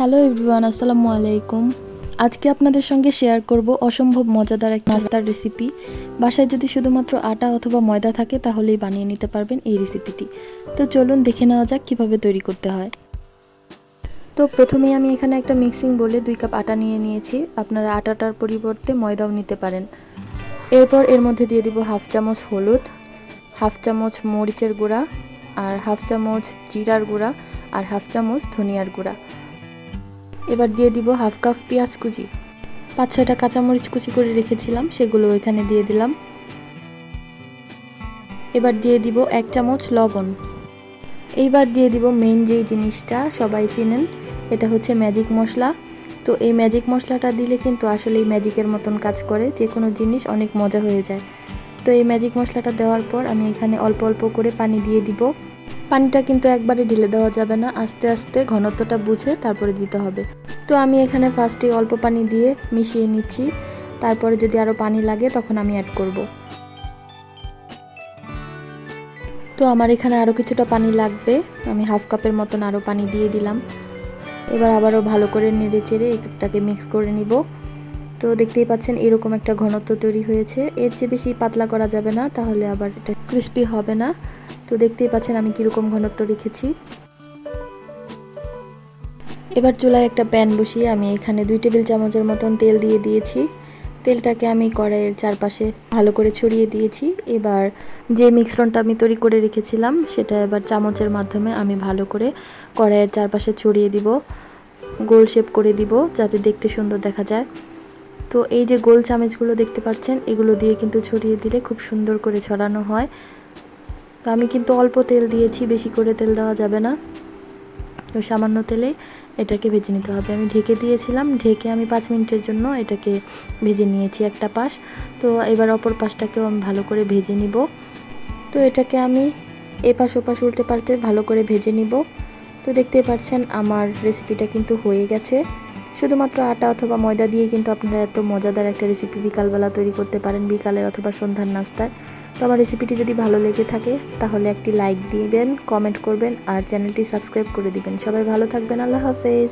Hello everyone, আসসালামু আলাইকুম। আজকে আপনাদের সঙ্গে শেয়ার করব অসম্ভব মজাদার এক নাস্তার রেসিপি। বাসায় যদি শুধুমাত্র আটা অথবা ময়দা থাকে তাহলেই বানিয়ে নিতে পারবেন এই রেসিপিটি। তো চলুন দেখে নেওয়া যাক কীভাবে তৈরি করতে হয়। তো প্রথমেই আমি এখানে একটা মিক্সিং বলে 2 কাপ আটা নিয়ে নিয়েছি। আপনারা আটাটার পরিবর্তে ময়দাও নিতে পারেন। এরপর এর মধ্যে দিয়ে দিব হাফ চামচ হলুদ, হাফ চামচ মরিচের গুঁড়া, আর হাফ চামচ জিরার গুঁড়া, আর হাফ চামচ ধনিয়ার গুঁড়া। এবার দিয়ে দিব হাফ কাপ পেঁয়াজ কুচি, 5-6টা কাঁচামরিচ কুচি করে রেখেছিলাম, সেগুলো এখানে দিয়ে দিলাম। এবার দিয়ে দিব 1 চামচ লবণ। এইবার দিয়ে দিব মেইন যেই জিনিসটা সবাই চিনেন, এটা হচ্ছে ম্যাজিক মশলা। তো এই ম্যাজিক মশলাটা দিলে কিন্তু আসলেই ম্যাজিকের মতন কাজ করে, যে কোনো জিনিস অনেক মজা হয়ে যায়। তো এই ম্যাজিক মশলাটা দেওয়ার পর আমি এখানে অল্প অল্প করে পানি দিয়ে দিব। পানিটা কিন্তু একবারে ঢেলে দেওয়া যাবে না, আস্তে আস্তে ঘনত্বটা বুঝে তারপরে দিতে হবে। তো আমি এখানে ফার্স্টে অল্প পানি দিয়ে মিশিয়ে নিচ্ছি, তারপরে যদি আরও পানি লাগে তখন আমি অ্যাড করব। তো আমার এখানে আরও কিছুটা পানি লাগবে, আমি হাফ কাপের মতন আরও পানি দিয়ে দিলাম। এবার আবারও ভালো করে নেড়ে চেড়ে এটাকে মিক্স করে নিব। তো দেখতেই পাচ্ছেন এরকম একটা ঘনত্ব তৈরি হয়েছে। এর চেয়ে বেশি পাতলা করা যাবে না, তাহলে আবার এটা ক্রিস্পি হবে না। তো দেখতেই পাচ্ছেন আমি কীরকম ঘনত্ব রেখেছি। এবার চুলায় একটা প্যান বসিয়ে আমি এখানে 2 টেবিল চামচের মতন তেল দিয়ে দিয়েছি। তেলটাকে আমি কড়াইয়ের চারপাশে ভালো করে ছড়িয়ে দিয়েছি। এবার যে মিশ্রণটা আমি তৈরি করে রেখেছিলাম সেটা এবার চামচের মাধ্যমে আমি ভালো করে কড়াইয়ের চারপাশে ছড়িয়ে দিব, গোল শেপ করে দিব যাতে দেখতে সুন্দর দেখা যায়। তো এই যে গোল চামচগুলো দেখতে পাচ্ছেন, এগুলো দিয়ে কিন্তু ছড়িয়ে দিলে খুব সুন্দর করে ছড়ানো হয়। তো আমি কিন্তু অল্প তেল দিয়েছি, বেশি করে তেল দেওয়া যাবে না। তো সামান্য তেলে এটাকে ভেজে নিতে হবে। আমি ঢেকে দিয়েছিলাম, ঢেকে আমি 5 মিনিটের জন্য এটাকে ভেজে নিয়েছি একটা পাশ। তো এবার অপর পাশটাকেও আমি ভালো করে ভেজে নিব। তো এটাকে আমি এপাশ ওপাশ উল্টে পাল্টে ভালো করে ভেজে নিব। তো দেখতেই পাচ্ছেন আমার রেসিপিটা কিন্তু হয়ে গেছে। শুধুমাত্র আটা অথবা ময়দা দিয়ে কিন্তু আপনারা এত মজাদার একটা রেসিপি বিকালবেলা তৈরি করতে পারেন, বিকালের অথবা সন্ধ্যার নাস্তায়। তো আমার রেসিপিটি যদি ভালো লেগে থাকে তাহলে একটি লাইক দিবেন, কমেন্ট করবেন আর চ্যানেলটি সাবস্ক্রাইব করে দিবেন। সবাই ভালো থাকবেন, আল্লাহ হাফেজ।